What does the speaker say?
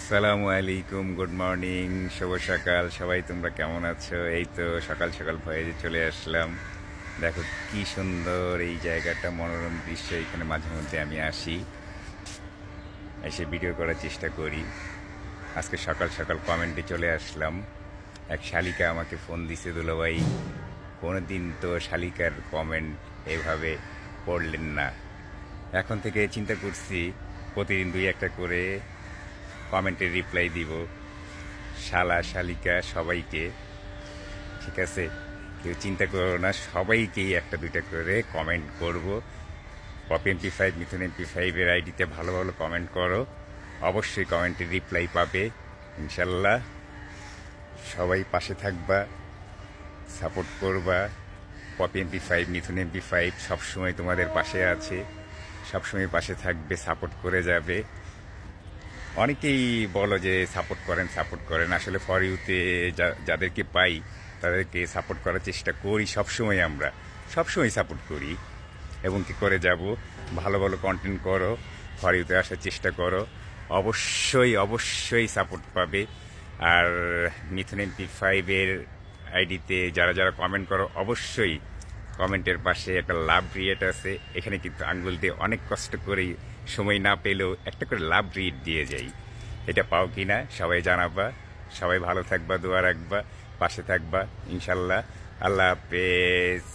আসসালামু আলাইকুম, good morning, শুভ সকাল। সবাই তোমরা কেমন আছো? এই তো সকাল সকাল ভয়ে চলে আসলাম। দেখো কি সুন্দর এই জায়গাটা, মনোরম দৃশ্য। এখানে মাঝে মধ্যে আমি আসি, এসে ভিডিও করার চেষ্টা করি। আজকে সকাল সকাল কমেন্টে চলে আসলাম। এক শালিকা আমাকে ফোন দিছে, দুলাভাই কোনোদিন তো শালিকার কমেন্ট এভাবে পড়লেন না। এখন থেকে চিন্তা করছি প্রতিদিন দুই একটা করে কমেন্টের রিপ্লাই দিব, শালা শালিকা সবাইকে। ঠিক আছে, কেউ চিন্তা করো না, সবাইকেই একটা দুইটা করে কমেন্ট করব। পপ MP5 মিথুন MP5-এর আইডিতে ভালো ভালো কমেন্ট করো, অবশ্যই কমেন্টের রিপ্লাই পাবে ইনশাল্লাহ। সবাই পাশে থাকবা, সাপোর্ট করবা। পপ MP5 মিথুন MP5 সবসময় তোমাদের পাশে আছে, সবসময় পাশে থাকবে, সাপোর্ট করে যাবে। অনেকেই বলো যে সাপোর্ট করেন, আসলে ফর ইউতে যাদেরকে পাই তাদেরকে সাপোর্ট করার চেষ্টা করি সবসময়। আমরা সবসময় সাপোর্ট করি এবং কি করে যাব। ভালো ভালো কন্টেন্ট করো, ফর ইউতে আসার চেষ্টা করো, অবশ্যই অবশ্যই সাপোর্ট পাবে। আর মিথুন MP5-এর আইডিতে যারা যারা কমেন্ট করো, অবশ্যই কমেন্টের পাশে একটা লাভ রিয়েট আছে। এখানে কিন্তু আঙ্গুল দিয়ে অনেক কষ্ট করে, সময় না পেলেও একটা করে লাভ রিয়েট দিয়ে যাই। এটা পাও কি না সবাই জানাবা। সবাই ভালো থাকবা, দোয়া রাখবা, পাশে থাকবা ইনশাল্লাহ। আল্লাহ হাফেজ।